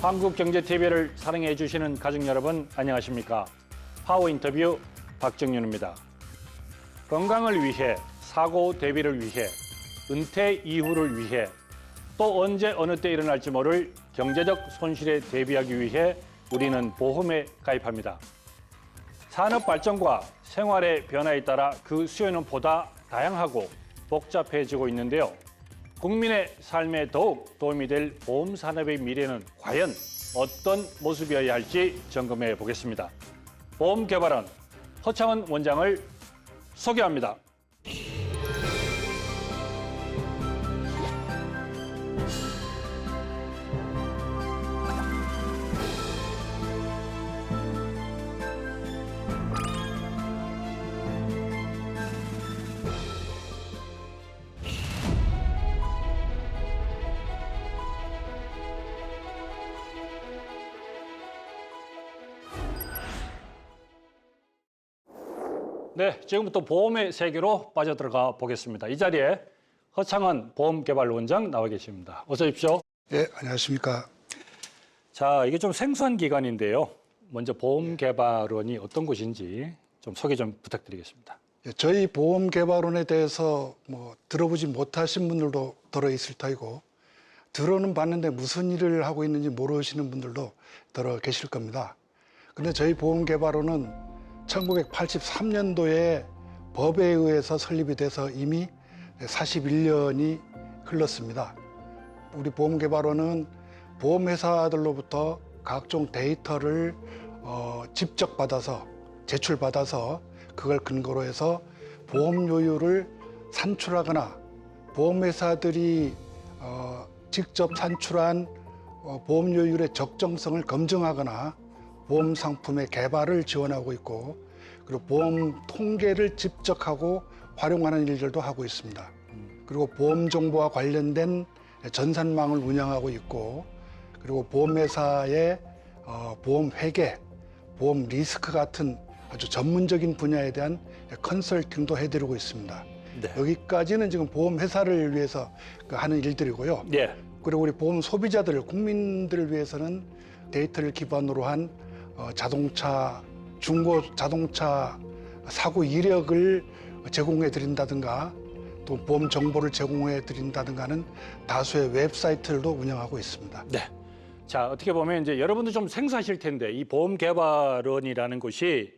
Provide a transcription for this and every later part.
한국경제TV를 사랑해 주시는 가족 여러분 안녕하십니까? 파워 인터뷰 박정윤입니다. 건강을 위해, 사고 대비를 위해, 은퇴 이후를 위해, 또 언제 어느 때 일어날지 모를 경제적 손실에 대비하기 위해 우리는 보험에 가입합니다. 산업 발전과 생활의 변화에 따라 그 수요는 보다 다양하고 복잡해지고 있는데요. 국민의 삶에 더욱 도움이 될 보험 산업의 미래는 과연 어떤 모습이어야 할지 점검해 보겠습니다. 보험개발원 허창원 원장을 소개합니다. 네, 지금부터 보험의 세계로 빠져들어가 보겠습니다. 이 자리에 허창원 보험개발원장 나와 계십니다. 어서 오십시오. 네, 안녕하십니까. 자, 이게 좀 생소한 기관인데요. 먼저 보험개발원이 어떤 곳인지 좀 소개 좀 부탁드리겠습니다. 저희 보험개발원에 대해서 들어보지 못하신 분들도 들어 있을 터이고, 들어는 봤는데 무슨 일을 하고 있는지 모르시는 분들도 들어 계실 겁니다. 근데 저희 보험개발원은 1983년도에 법에 의해서 설립이 돼서 이미 41년이 흘렀습니다. 우리 보험개발원은 보험회사들로부터 각종 데이터를 직접 받아서 제출받아서 그걸 근거로 해서 보험료율을 산출하거나 보험회사들이 직접 산출한 보험료율의 적정성을 검증하거나 보험 상품의 개발을 지원하고 있고, 그리고 보험 통계를 집적하고 활용하는 일들도 하고 있습니다. 그리고 보험 정보와 관련된 전산망을 운영하고 있고, 그리고 보험회사의 보험 회계, 보험 리스크 같은 아주 전문적인 분야에 대한 컨설팅도 해드리고 있습니다. 네. 여기까지는 지금 보험회사를 위해서 하는 일들이고요. 네. 그리고 우리 보험 소비자들, 국민들을 위해서는 데이터를 기반으로 한 자동차, 중고 자동차 사고 이력을 제공해 드린다든가, 또 보험 정보를 제공해 드린다든가 하는 다수의 웹사이트들도 운영하고 있습니다. 네. 자, 어떻게 보면 이제 여러분도 좀 생소하실 텐데 이 보험개발원이라는 곳이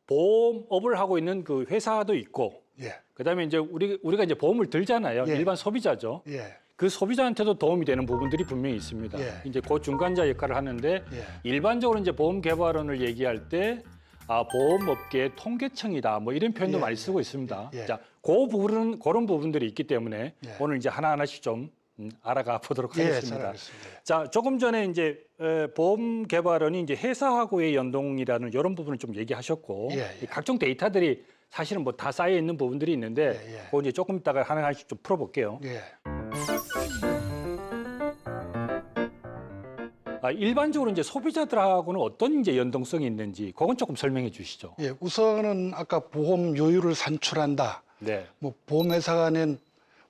보험업을 하고 있는 그 회사도 있고, 예. 그다음에 이제 우리가 이제 보험을 들잖아요. 예. 일반 소비자죠. 예. 그 소비자한테도 도움이 되는 부분들이 분명히 있습니다. 예. 이제 그 중간자 역할을 하는데 예. 일반적으로 이제 보험개발원을 얘기할 때 보험업계 통계청이다 뭐 이런 표현도 예. 많이 쓰고 있습니다. 예. 자, 그런 부분들이 있기 때문에 예. 오늘 이제 하나하나씩 좀 알아가 보도록 예, 하겠습니다. 잘 알겠습니다. 자, 조금 전에 이제 보험개발원이 이제 회사하고의 연동이라는 이런 부분을 좀 얘기하셨고, 예, 예. 이 각종 데이터들이 사실은 뭐 다 쌓여 있는 부분들이 있는데, 예, 예. 그거 이제 조금 이따가 하나하나씩 좀 풀어볼게요. 예. 일반적으로 이제 소비자들하고는 어떤 이제 연동성이 있는지, 그건 조금 설명해 주시죠. 예. 우선은 아까 보험료율을 산출한다, 네. 보험회사가 낸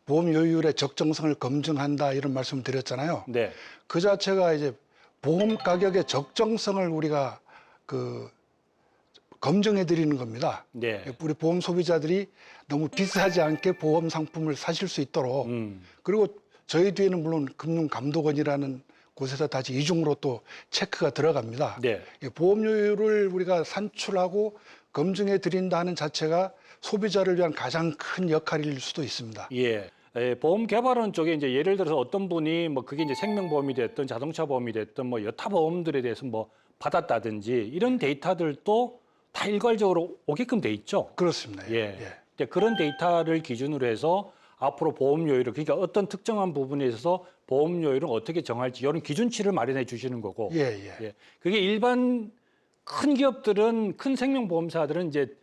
보험료율의 적정성을 검증한다, 이런 말씀을 드렸잖아요. 네. 그 자체가 이제 보험 가격의 적정성을 우리가 검증해 드리는 겁니다. 네. 우리 보험 소비자들이 너무 비싸지 않게 보험 상품을 사실 수 있도록, 그리고 저희 뒤에는 물론 금융감독원이라는 곳에서 다시 이중으로 또 체크가 들어갑니다. 네. 보험료율을 우리가 산출하고 검증해 드린다는 자체가 소비자를 위한 가장 큰 역할일 수도 있습니다. 예. 보험개발원 쪽에 이제 예를 들어서 어떤 분이 뭐 그게 이제 생명보험이 됐든 자동차 보험이 됐든 뭐 여타 보험들에 대해서 뭐 받았다든지 이런 데이터들도 다 일괄적으로 오게끔 돼 있죠. 그렇습니다. 예. 이제 그런 데이터를 기준으로 해서 앞으로 보험료율을, 그러니까 어떤 특정한 부분에 있어서 보험료율은 어떻게 정할지 이런 기준치를 마련해 주시는 거고. 예. 그게 일반 큰 기업들은, 큰 생명보험사들은 이제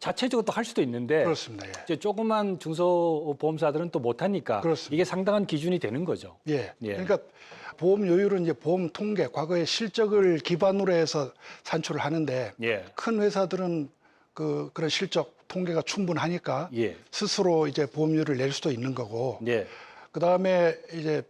자체적으로 또 할 수도 있는데, 그렇습니다. 예. 이제 조그만 중소보험사들은 또 못하니까 그렇습니다. 이게 상당한 기준이 되는 거죠. 예. 예. 그러니까 보험료율은 이제 보험 통계, 과거의 실적을 기반으로 해서 산출을 하는데, 예. 큰 회사들은 그런 실적 통계가 충분하니까 예. 스스로 이제 보험료를 낼 수도 있는 거고, 예. 그 다음에 이제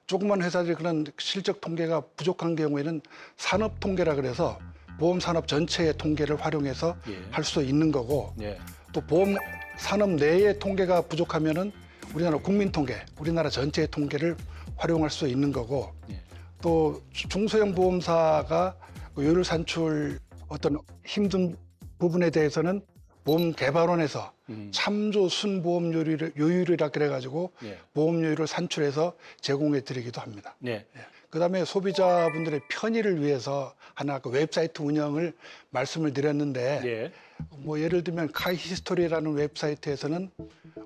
조그만 회사들이 그런 실적 통계가 부족한 경우에는 산업 통계라 그래서 보험 산업 전체의 통계를 활용해서 예. 할 수 있는 거고 예. 또 보험 산업 내의 통계가 부족하면은 우리나라 국민 통계, 우리나라 전체의 통계를 활용할 수 있는 거고 예. 또 중소형 보험사가 요율 산출 어떤 힘든 부분에 대해서는 보험개발원에서 참조 순보험 요율이라 그래가지고 예. 보험료율을 산출해서 제공해 드리기도 합니다. 네. 그다음에 소비자분들의 편의를 위해서 하나 그 웹사이트 운영을 말씀을 드렸는데 예. 뭐 예를 들면 카이히스토리라는 웹사이트에서는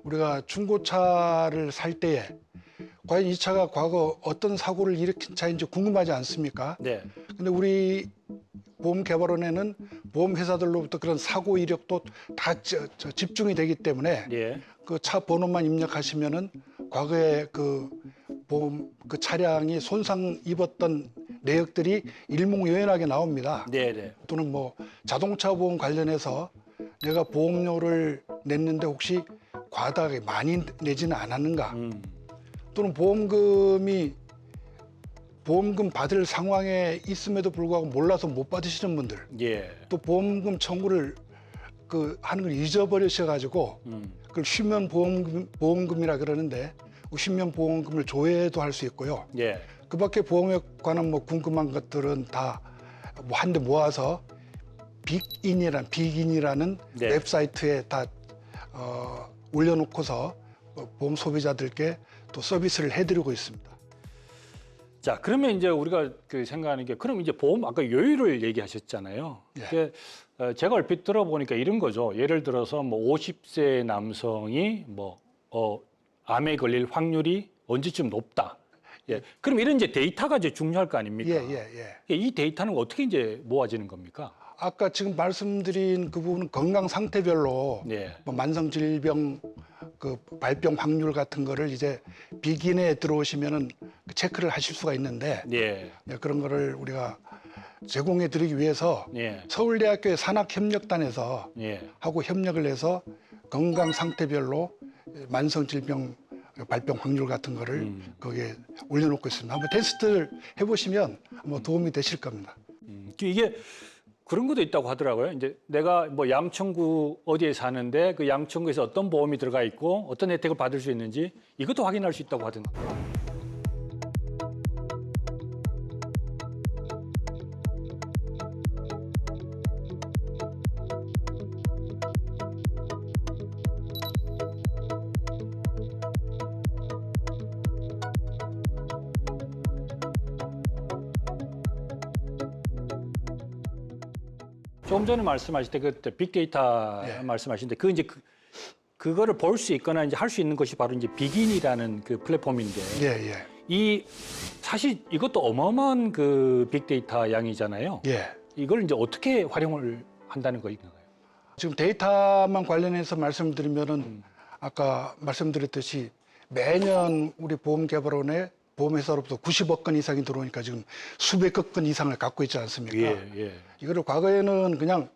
우리가 중고차를 살 때에 과연 이 차가 과거 어떤 사고를 일으킨 차인지 궁금하지 않습니까? 네. 근데 우리 보험개발원에는 보험회사들로부터 그런 사고 이력도 다 집중이 되기 때문에 예. 그 차 번호만 입력하시면은 과거에 그 보험 그 차량이 손상 입었던 내역들이 일목요연하게 나옵니다. 네, 네. 또는 뭐 자동차 보험 관련해서 내가 보험료를 냈는데 혹시 과다하게 많이 내지는 않았는가? 또는 보험금 받을 상황에 있음에도 불구하고 몰라서 못 받으시는 분들, 예. 또 보험금 청구를 하는 걸 잊어버리셔가지고 그걸 쉬면 보험금이라 그러는데 쉬면 보험금을 조회도 할 수 있고요. 예. 그밖에 보험에 관한 뭐 궁금한 것들은 다 뭐 한데 모아서 빅인이라는 네. 웹사이트에 다 올려놓고서 보험 소비자들께 또 서비스를 해드리고 있습니다. 자, 그러면 이제 우리가 생각하는 게 그럼 이제 보험 아까 요율을 얘기하셨잖아요. 예. 이게 제가 얼핏 들어보니까 이런 거죠. 예를 들어서 뭐 50세 남성이 암에 걸릴 확률이 언제쯤 높다. 예. 그럼 이런 이제 데이터가 이제 중요할 거 아닙니까? 예. 이 데이터는 어떻게 이제 모아지는 겁니까? 아까 지금 말씀드린 그 부분은 건강 상태별로 예. 뭐 만성 질병 그 발병 확률 같은 거를 이제 빅인에 들어오시면은 체크를 하실 수가 있는데 예. 그런 거를 우리가 제공해 드리기 위해서 예. 서울대학교의 산학협력단에서 예. 하고 협력을 해서 건강 상태별로 만성 질병 발병 확률 같은 거를 거기에 올려놓고 있습니다. 한번 테스트를 해보시면 뭐 도움이 되실 겁니다. 이게 그런 것도 있다고 하더라고요. 이제 내가 뭐 양천구 어디에 사는데 그 양천구에서 어떤 보험이 들어가 있고 어떤 혜택을 받을 수 있는지 이것도 확인할 수 있다고 하던데. 조금 전에 말씀하실 때 그때 빅데이터 예. 말씀하신데 그 이제 그거를 볼 수 있거나 이제 할 수 있는 것이 바로 이제 빅인이라는 그 플랫폼인데 예. 이 사실 이것도 어마어마한 그 빅데이터 양이잖아요. 예. 이걸 이제 어떻게 활용을 한다는 거인가요? 지금 데이터만 관련해서 말씀드리면은 아까 말씀드렸듯이 매년 우리 보험개발원에 보험회사로부터 90억 건 이상이 들어오니까 지금 수백억 건 이상을 갖고 있지 않습니까? 예. 이거를 과거에는 그냥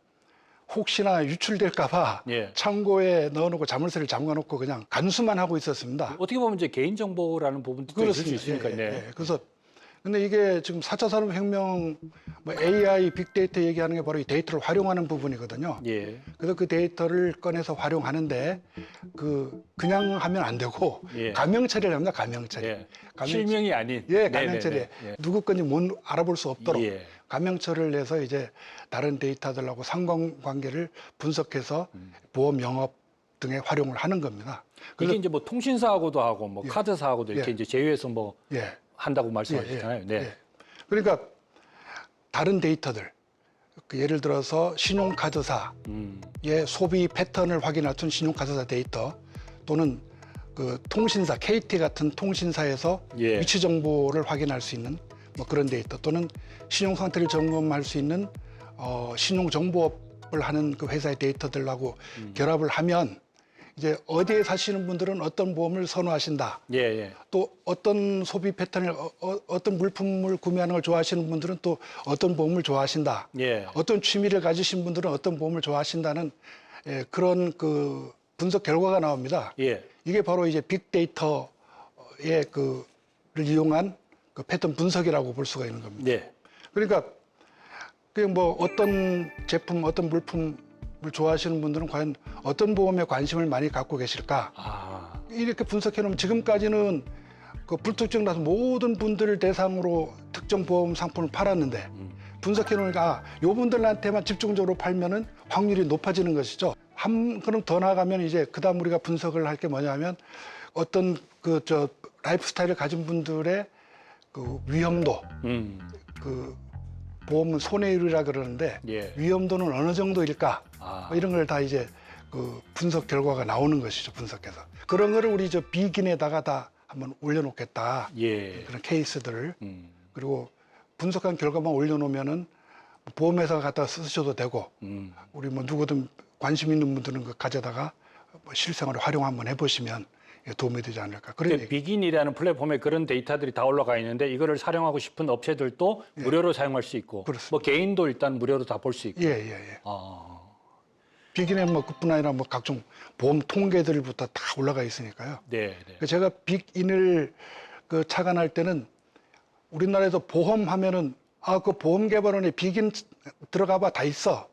혹시나 유출될까봐 예. 창고에 넣어놓고 자물쇠를 잠가놓고 그냥 간수만 하고 있었습니다. 어떻게 보면 이제 개인정보라는 부분도 있을 수 있으니까. 네. 그래서 근데 이게 지금 4차 산업혁명 뭐 AI, 빅데이터 얘기하는 게 바로 이 데이터를 활용하는 부분이거든요. 예. 그래서 그 데이터를 꺼내서 활용하는데 그냥 하면 안 되고 예. 가명 처리를 합니다. 가명 처리. 예. 가명- 실명이 아닌. 예, 가명 처리. 네네네. 누구 건지 못 알아볼 수 없도록 예. 가명 처리를 해서 이제 다른 데이터들하고 상관관계를 분석해서 보험 영업 등에 활용을 하는 겁니다. 이게 이제 뭐 통신사하고도 하고 뭐 예. 카드사하고도 이렇게 예. 이제 제휴해서 뭐 예. 한다고 말씀하셨잖아요. 네. 그러니까 다른 데이터들 예를 들어서 신용카드사의 소비 패턴을 확인할 수 있는 신용카드사 데이터 또는 그 통신사 KT 같은 통신사에서 예. 위치 정보를 확인할 수 있는 뭐 그런 데이터 또는 신용 상태를 점검할 수 있는 신용 정보업을 하는 그 회사의 데이터들하고 결합을 하면 이제 어디에 사시는 분들은 어떤 보험을 선호하신다. 예. 또 어떤 소비 패턴을 어떤 물품을 구매하는 걸 좋아하시는 분들은 또 어떤 보험을 좋아하신다. 예. 어떤 취미를 가지신 분들은 어떤 보험을 좋아하신다는 그런 그 분석 결과가 나옵니다. 예. 이게 바로 이제 빅데이터의 그 이용한 그 패턴 분석이라고 볼 수가 있는 겁니다. 네. 그러니까 그게 뭐 어떤 제품, 어떤 물품을 좋아하시는 분들은 과연 어떤 보험에 관심을 많이 갖고 계실까? 아, 이렇게 분석해 놓으면 지금까지는 그 불특정 나서 모든 분들을 대상으로 특정 보험 상품을 팔았는데 분석해 놓으니까 요 분들한테만 집중적으로 팔면은 확률이 높아지는 것이죠. 한 걸음 더 나아가면 이제 그다음 우리가 분석을 할 게 뭐냐면 어떤 라이프 스타일을 가진 분들의 그 위험도, 그 보험은 손해율이라 그러는데 예. 위험도는 어느 정도일까? 아. 뭐 이런 걸 다 이제 그 분석 결과가 나오는 것이죠. 분석해서 그런 거를 우리 비긴에다가 다 한번 올려놓겠다. 예. 그런 케이스들을 그리고 분석한 결과만 올려놓으면은 보험회사가 갖다 쓰셔도 되고 우리 뭐 누구든 관심 있는 분들은 그 가져다가 뭐 실생활에 활용 한번 해보시면 도움이 되지 않을까 그런 그 얘기. 비긴이라는 플랫폼에 그런 데이터들이 다 올라가 있는데 이거를 사용하고 싶은 업체들도 무료로 사용할 수 있고, 그렇습니다. 뭐 개인도 일단 무료로 다 볼 수 있고. 예. 아, 비긴에 뭐 그뿐 아니라 뭐 각종 보험 통계들부터 다 올라가 있으니까요. 네, 네. 제가 빅인을 그 착안할 때는 우리나라에서 보험 하면은 그 보험개발원에 빅인 들어가봐 다 있어.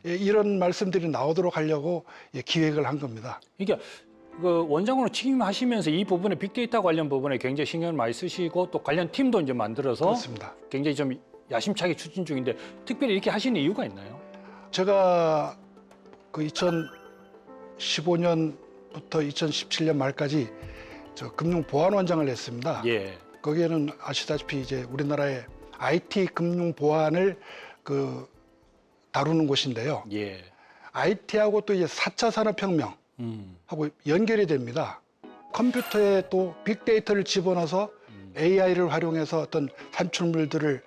예, 이런 말씀들이 나오도록 하려고 기획을 한 겁니다. 그러니까 그 원장으로 책임하시면서 이 부분에 빅데이터 관련 부분에 굉장히 신경을 많이 쓰시고 또 관련 팀도 이제 만들어서 그렇습니다. 굉장히 좀 야심차게 추진 중인데 특별히 이렇게 하시는 이유가 있나요? 제가 그 2015년부터 2017년 말까지 금융보안원장을 했습니다. 예. 거기에는 아시다시피 이제 우리나라의 IT 금융 보안을 다루는 곳인데요. 예. IT하고 또 이제 4차 산업혁명 하고 연결이 됩니다. 컴퓨터에 또 빅데이터를 집어넣어서 AI를 활용해서 어떤 산출물들을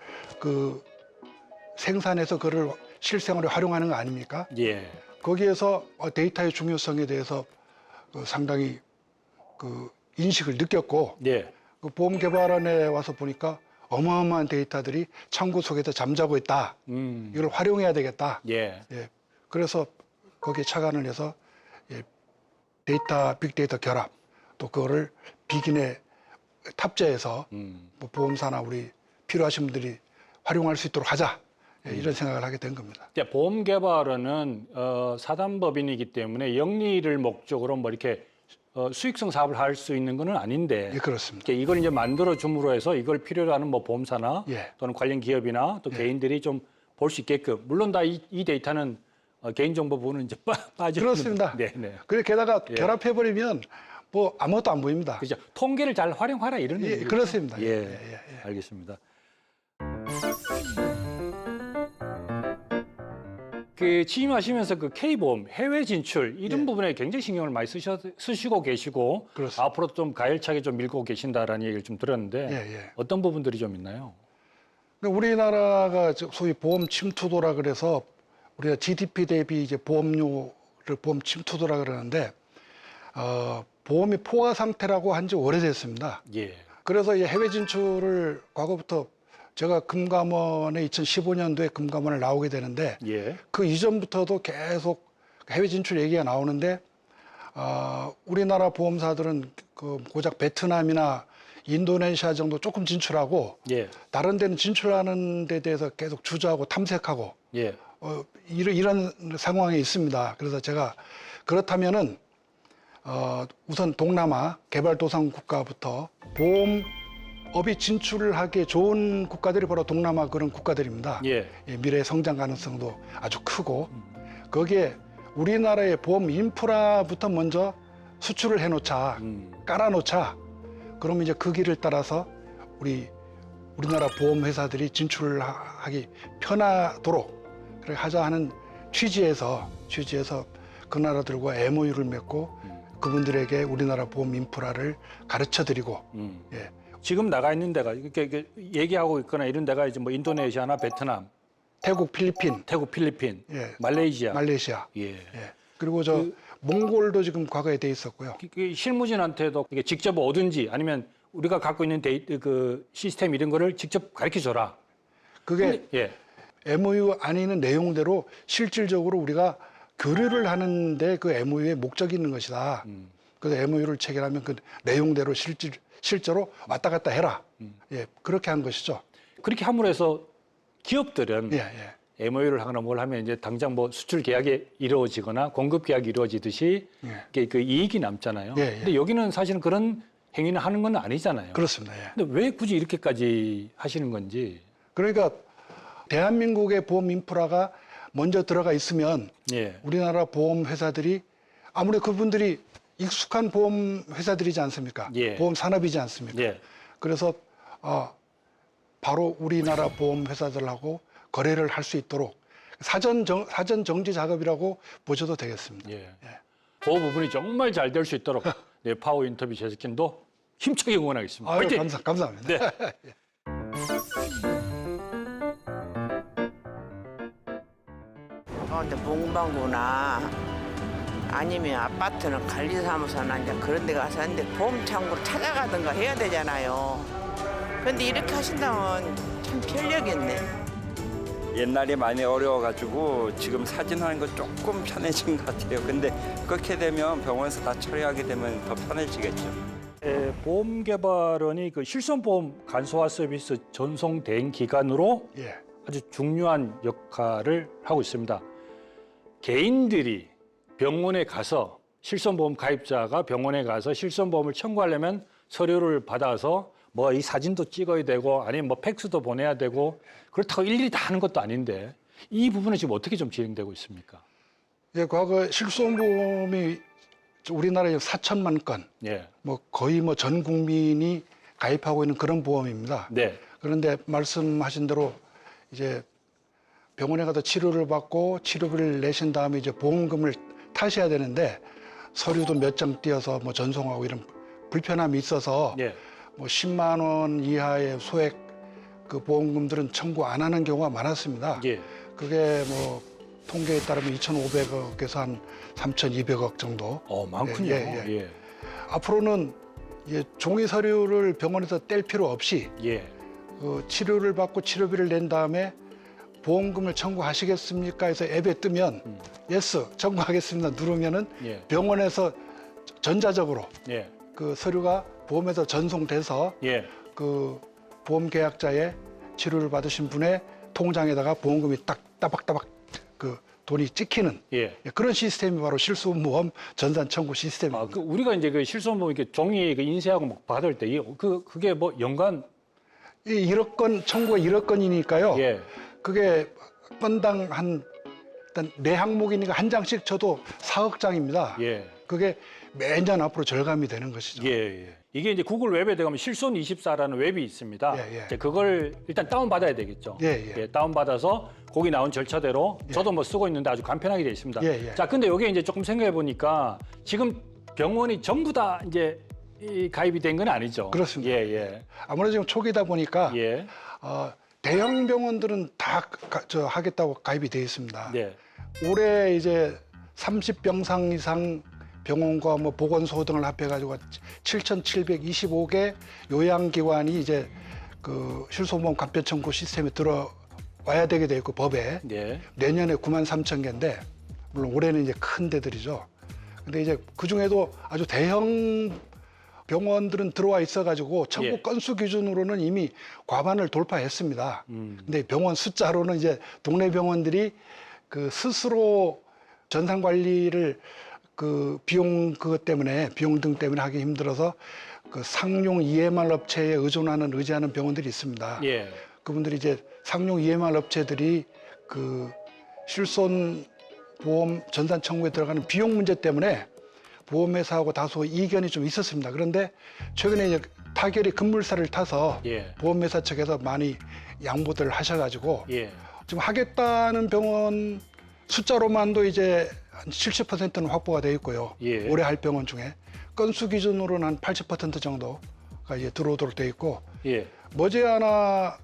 생산해서 그걸 실생활에 활용하는 거 아닙니까? 예. 거기에서 데이터의 중요성에 대해서 상당히 인식을 느꼈고 예. 보험개발원에 와서 보니까 어마어마한 데이터들이 창고 속에서 잠자고 있다. 이걸 활용해야 되겠다. 예. 예. 그래서 거기에 착안을 해서 빅데이터 결합 또 그거를 비긴에 탑재해서 뭐 보험사나 우리 필요하신 분들이 활용할 수 있도록 하자. 이런 생각을 하게 된 겁니다. 보험 개발원은 사단법인이기 때문에 영리를 목적으로 뭐 이렇게 수익성 사업을 할 수 있는 건 아닌데 예, 그렇습니다. 이걸 이제 만들어 줌으로 해서 이걸 필요로 하는 뭐 보험사나 예. 또는 관련 기업이나 또 개인들이 좀 볼 수 있게끔 물론 다 이 데이터는 개인정보 부분은 이제 빠져 그렇습니다. 네, 네. 그래 게다가 예. 결합해버리면 뭐 아무것도 안 보입니다. 그죠. 통계를 잘 활용하라 이런 예, 얘기죠. 그렇습니다. 예, 알겠습니다. 취임하시면서 K보험 해외 진출 이런 예. 부분에 굉장히 신경을 많이 쓰시고 계시고 그렇습니다. 앞으로 좀 가열차게 좀 밀고 계신다라는 얘기를 좀 들었는데 예. 어떤 부분들이 좀 있나요? 그러니까 우리나라가 소위 보험 침투도라 그래서 우리가 GDP 대비 이제 보험료를 보험 침투도라 그러는데 보험이 포화 상태라고 한 지 오래됐습니다. 예. 그래서 이 해외 진출을 과거부터 제가 금감원에 2015년도에 금감원을 나오게 되는데 예. 그 이전부터도 계속 해외 진출 얘기가 나오는데 우리나라 보험사들은 고작 베트남이나 인도네시아 정도 조금 진출하고 예. 다른 데는 진출하는 데 대해서 계속 주저하고 탐색하고 예. 이런 상황에 있습니다. 그래서 제가 그렇다면은 우선 동남아 개발도상 국가부터 보험업이 진출을 하기에 좋은 국가들이 바로 동남아 그런 국가들입니다. 예. 미래 성장 가능성도 아주 크고 거기에 우리나라의 보험 인프라부터 먼저 수출을 해놓자, 깔아놓자. 그러면 이제 그 길을 따라서 우리나라 보험 회사들이 진출하기 편하도록 그렇게 하자 하는 취지에서 그 나라들과 MOU를 맺고 그분들에게 우리나라 보험 인프라를 가르쳐드리고 예. 지금 나가 있는 데가 이렇게 얘기하고 있거나 이런 데가 이제 뭐 인도네시아나 베트남, 태국, 필리핀, 필리핀, 예. 말레이시아. 예. 예. 그리고 몽골도 지금 과거에 돼 있었고요. 실무진한테도 이게 직접 오든지 아니면 우리가 갖고 있는 그 시스템 이런 거를 직접 가르쳐 줘라. 그게 예. MOU 안에 있는 내용대로 실질적으로 우리가 교류를 하는데 그 MOU의 목적이 있는 것이다. 그래서 MOU를 체결하면 그 내용대로 실제로 왔다 갔다 해라. 예, 그렇게 한 것이죠. 그렇게 함으로 해서 기업들은 예, 예. MOU를 하거나 뭘 하면 이제 당장 뭐 수출 계약이 이루어지거나 공급 계약이 이루어지듯이 예. 그 이익이 남잖아요. 예, 예. 근데 여기는 사실은 그런 행위는 하는 건 아니잖아요. 그렇습니다. 예. 근데 왜 굳이 이렇게까지 하시는 건지. 그러니까 대한민국의 보험 인프라가 먼저 들어가 있으면 예. 우리나라 보험 회사들이 아무래도 그분들이 익숙한 보험 회사들이지 않습니까? 예. 보험 산업이지 않습니까? 예. 그래서 바로 우리나라 보험 회사들하고 거래를 할 수 있도록 사전 정지 작업이라고 보셔도 되겠습니다. 예. 그 부분이 정말 잘 될 수 있도록 네, 파워 인터뷰 제작진도 힘차게 응원하겠습니다. 아유, 화이팅! 감사합니다. 네. 근데 문방구나 아니면 아파트는 관리사무소나 이제 그런 데 가서 근데 보험 창구를 찾아가든가 해야 되잖아요. 근데 이렇게 하신다면 참 편리하겠네. 옛날에 많이 어려워가지고 지금 사진하는 거 조금 편해진 것 같아요. 근데 그렇게 되면 병원에서 다 처리하게 되면 더 편해지겠죠. 보험개발원이 그 실손보험 간소화 서비스 전송 대행 기관으로 예. 아주 중요한 역할을 하고 있습니다. 개인들이 병원에 가서 실손보험 가입자가 병원에 가서 실손보험을 청구하려면 서류를 받아서 뭐 이 사진도 찍어야 되고 아니면 뭐 팩스도 보내야 되고 그렇다고 일일이 다 하는 것도 아닌데 이 부분은 지금 어떻게 좀 진행되고 있습니까? 예, 과거 실손보험이 우리나라에 4천만 건, 예. 뭐 거의 뭐 전 국민이 가입하고 있는 그런 보험입니다. 네. 그런데 말씀하신 대로 이제 병원에 가서 치료를 받고 치료비를 내신 다음에 이제 보험금을 타셔야 되는데 서류도 몇 장 띄어서 뭐 전송하고 이런 불편함이 있어서 예. 뭐 10만 원 이하의 소액 그 보험금들은 청구 안 하는 경우가 많았습니다. 예. 그게 뭐 통계에 따르면 2,500억에서 한 3,200억 정도. 많군요. 예, 예. 앞으로는 종이 서류를 병원에서 뗄 필요 없이 예. 그 치료를 받고 치료비를 낸 다음에 보험금을 청구하시겠습니까? 해서 앱에 뜨면 예스 청구하겠습니다 누르면은 예. 병원에서 전자적으로 예. 그 서류가 보험에서 전송돼서 예. 그 보험 계약자의 치료를 받으신 분의 통장에다가 보험금이 딱 따박따박 그 돈이 찍히는 예. 그런 시스템이 바로 실손보험 전산 청구 시스템입니다. 그 우리가 이제 그 실손보험 이렇게 종이 그 인쇄하고 막 받을 때 그게 뭐 연간 이 1억 건 청구가 1억 건이니까요. 예. 그게 건당 한 일단 네 항목이니까 한 장씩 쳐도 4억 장입니다. 예. 그게 매년 앞으로 절감이 되는 것이죠. 예, 예. 이게 이제 구글 웹에 들어가면 실손24라는 웹이 있습니다. 예, 예. 이제 그걸 일단 다운받아야 되겠죠. 예, 예. 다운받아서 거기 나온 절차대로 저도 뭐 쓰고 있는데 아주 간편하게 되어 있습니다. 예, 예. 자, 근데 여기 이제 조금 생각해 보니까 지금 병원이 전부 다 이제 이 가입이 된 건 아니죠. 그렇습니다. 예, 예. 아무래도 지금 초기다 보니까 예. 대형 병원들은 다 하겠다고 가입이 되어 있습니다. 네. 올해 이제 30병상 이상 병원과 뭐 보건소 등을 합해가지고 7,725개 요양기관이 이제 그 실손보험 간편 청구 시스템에 들어와야 되게 돼 있고 법에 네. 내년에 9만 3천 개인데 물론 올해는 이제 큰 데들이죠. 근데 이제 그 중에도 아주 대형 병원들은 들어와 있어가지고 청구 예. 건수 기준으로는 이미 과반을 돌파했습니다. 근데 병원 숫자로는 이제 동네 병원들이 그 스스로 전산 관리를 그 비용 등 때문에 하기 힘들어서 그 상용 EMR 업체에 의지하는 병원들이 있습니다. 예. 그분들이 이제 상용 EMR 업체들이 그 실손 보험 전산 청구에 들어가는 비용 문제 때문에 보험회사하고 다소 이견이 좀 있었습니다. 그런데 최근에 이제 타결이 급물살을 타서 예. 보험회사 측에서 많이 양보들 하셔가지고 예. 지금 하겠다는 병원 숫자로만도 이제 한 70%는 확보가 되어 있고요. 예. 올해 할 병원 중에 건수 기준으로는 한 80% 정도가 이제 들어오도록 되어 있고 예. 머지않아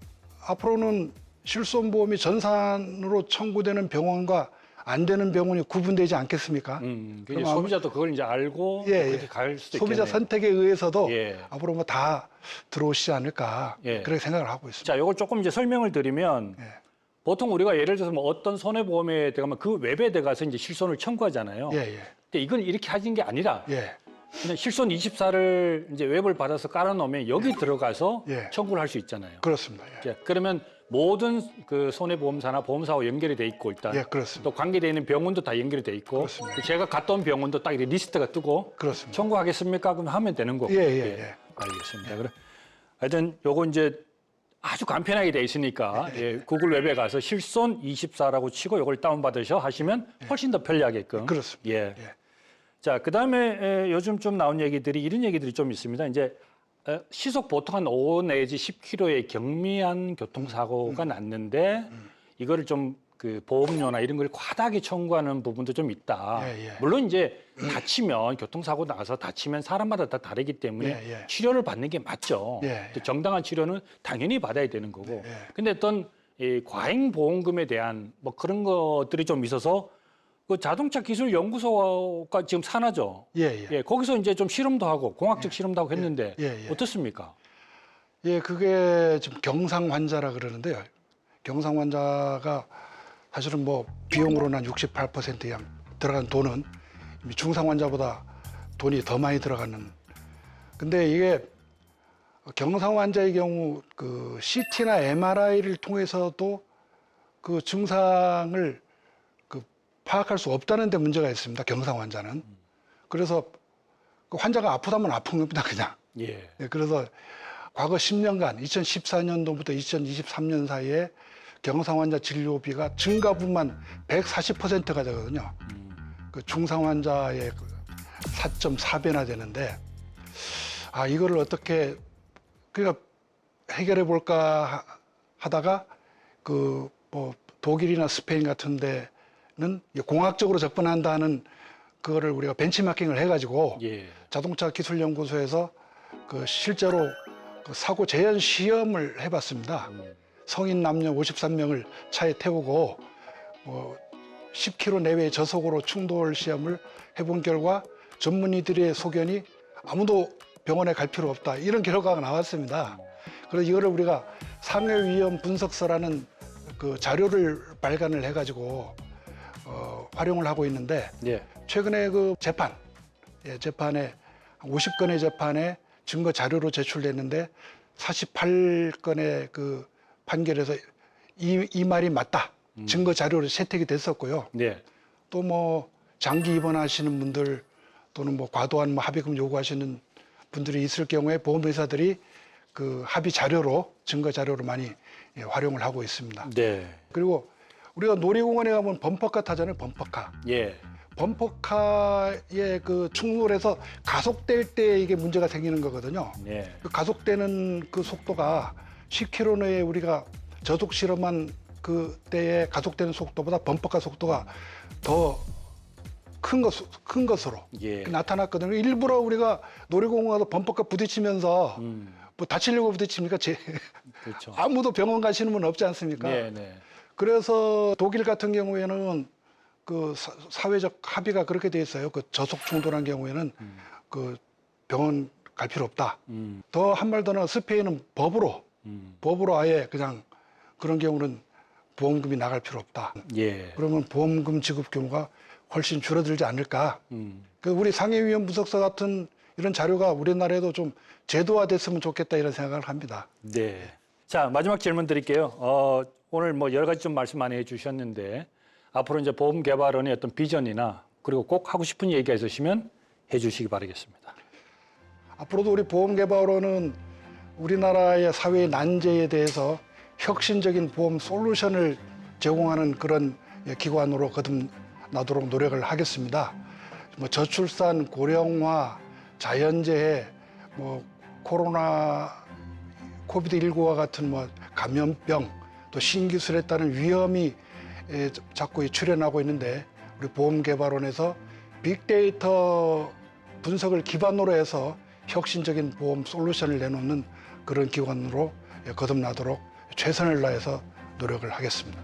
앞으로는 실손보험이 전산으로 청구되는 병원과 안 되는 병원이 구분되지 않겠습니까? 그럼 소비자도 그걸 이제 알고 그렇게 갈 수도 소비자 있겠네요. 선택에 의해서도 예. 앞으로 뭐 다 들어오시지 않을까 예. 그렇게 생각을 하고 있습니다. 자, 이걸 조금 이제 설명을 드리면 예. 보통 우리가 예를 들어서 뭐 어떤 손해보험에 들어가면 그 웹에 들어가서 이제 실손을 청구하잖아요. 예, 예, 근데 이건 이렇게 하신 게 아니라 예, 그냥 실손 24를 이제 웹을 받아서 깔아놓으면 여기 들어가서 예. 청구를 할 수 있잖아요. 그렇습니다. 예, 예, 그러면 모든 그 손해보험사나 보험사와 연결이 돼 있고 일단 예 그렇습니다. 또 관계되어 있는 병원도 다 연결이 돼 있고 그렇습니다. 제가 갔다 온 병원도 딱 이렇게 리스트가 뜨고 그렇습니다. 청구하겠습니까? 그럼 하면 되는 거고. 예, 예, 예. 알겠습니다. 그럼 하여튼 요거 이제 아주 간편하게 돼 있으니까 예, 구글 웹에 가서 실손 24라고 치고 요걸 다운받으셔 하시면 훨씬 더 편리하게끔. 그렇습니다. 예. 예. 자, 그다음에 요즘 좀 나온 얘기들이 이런 얘기들이 좀 있습니다. 이제 시속 보통 한 5 내지 10km의 경미한 교통사고가 났는데 이거를 좀 그 보험료나 이런 걸 과다하게 청구하는 부분도 좀 있다. 예, 예. 물론 이제 다치면 교통사고 나서 다치면 사람마다 다 다르기 때문에 예, 예. 치료를 받는 게 맞죠. 예, 예. 또 정당한 치료는 당연히 받아야 되는 거고. 예. 근데 어떤 이 과잉 보험금에 대한 뭐 그런 것들이 좀 있어서 그 자동차 기술 연구소가 지금 산하죠. 예, 예. 거기서 이제 좀 실험도 하고 공학적 실험도 하고 했는데 예, 예. 어떻습니까? 예, 그게 지금 경상 환자라 그러는데요. 경상 환자가 사실은 뭐 비용으로는 한 68% 이상 들어간 돈은 이미 중상 환자보다 돈이 더 많이 들어가는. 근데 이게 경상 환자의 경우 그 CT나 MRI를 통해서도 그 증상을 그 파악할 수 없다는 데 문제가 있습니다. 경상 환자는. 그래서 그 환자가 아프다면 아픈 겁니다, 그냥. 예. 네, 그래서 과거 10년간 2014년도부터 2023년 사이에 경상 환자 진료비가 증가분만 140%가 되거든요. 그 중상 환자의 4.4배나 되는데 이거를 어떻게 그러니까 해결해 볼까 하다가 그 뭐 독일이나 스페인 같은 데는 공학적으로 접근한다는 그거를 우리가 벤치마킹을 해가지고 예. 자동차 기술 연구소에서 그 실제로 그 사고 재현 시험을 해봤습니다. 성인 남녀 53명을 차에 태우고 10km 내외의 저속으로 충돌 시험을 해본 결과 전문의들의 소견이 아무도 병원에 갈 필요 없다 이런 결과가 나왔습니다. 그래서 이거를 우리가 상해 위험 분석서라는 그 자료를 발간을 해가지고 활용을 하고 있는데 예. 최근에 그 재판에 50건의 재판에 증거 자료로 제출됐는데 48건의 그 판결에서 이 말이 맞다. 증거 자료로 채택이 됐었고요. 네. 또 뭐 장기 입원하시는 분들 또는 뭐 과도한 뭐 합의금 요구하시는 분들이 있을 경우에 보험회사들이 그 합의 자료로 증거 자료로 많이 활용을 하고 있습니다. 네. 그리고 우리가 놀이공원에 가면 범퍼카 타잖아요. 범퍼카. 예. 범퍼카에 그 충돌해서 가속될 때 이게 문제가 생기는 거거든요. 네. 그 가속되는 그 속도가 10km 내에 우리가 저속 실험한 그 때의 가속되는 속도보다 범퍼카 속도가 더 큰 것으로 예. 나타났거든요. 일부러 우리가 놀이공원 가서 범퍼카 부딪히면서 뭐 다치려고 부딪힙니까? 그렇죠. 아무도 병원 가시는 분 없지 않습니까? 네, 네. 그래서 독일 같은 경우에는 그 사회적 합의가 그렇게 돼 있어요. 그 저속 충돌한 경우에는 그 병원 갈 필요 없다. 더 한 말 더 나아 스페인은 법으로 아예 그냥 그런 경우는 보험금이 나갈 필요 없다. 예. 그러면 보험금 지급 규모가 훨씬 줄어들지 않을까. 그 우리 상해위험 분석서 같은 이런 자료가 우리나라에도 좀 제도화됐으면 좋겠다 이런 생각을 합니다. 네. 자, 마지막 질문 드릴게요. 오늘 뭐 여러 가지 좀 말씀 많이 해주셨는데 앞으로 이제 보험 개발원의 어떤 비전이나 그리고 꼭 하고 싶은 얘기가 있으시면 해주시기 바라겠습니다. 앞으로도 우리 보험개발원은 우리나라의 사회의 난제에 대해서 혁신적인 보험 솔루션을 제공하는 그런 기관으로 거듭나도록 노력을 하겠습니다. 뭐 저출산, 고령화, 자연재해, 뭐 코로나, 코비드19와 같은 뭐 감염병, 또 신기술에 따른 위험이 자꾸 출현하고 있는데 우리 보험개발원에서 빅데이터 분석을 기반으로 해서 혁신적인 보험 솔루션을 내놓는 그런 기관으로 거듭나도록 최선을 다해서 노력을 하겠습니다.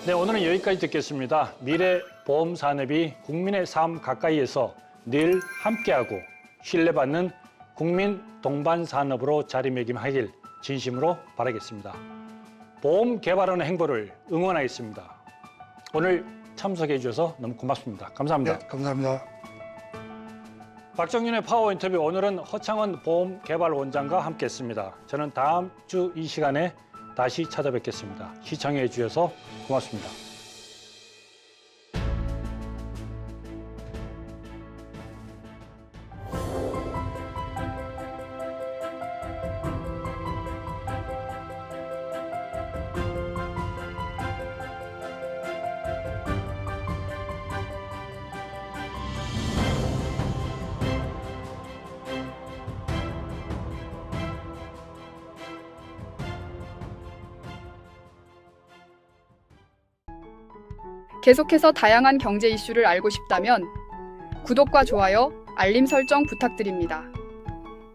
네, 오늘은 여기까지 듣겠습니다. 미래 보험 산업이 국민의 삶 가까이에서 늘 함께하고 신뢰받는 국민 동반 산업으로 자리매김하길 진심으로 바라겠습니다. 보험 개발하는 행보를 응원하겠습니다. 오늘 참석해 주셔서 너무 고맙습니다. 감사합니다. 네, 감사합니다. 박정윤의 파워 인터뷰, 오늘은 허창원 보험개발원장과 함께했습니다. 저는 다음 주 이 시간에 다시 찾아뵙겠습니다. 시청해 주셔서 고맙습니다. 계속해서 다양한 경제 이슈를 알고 싶다면 구독과 좋아요, 알림 설정 부탁드립니다.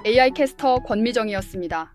AI 캐스터 권미정이었습니다.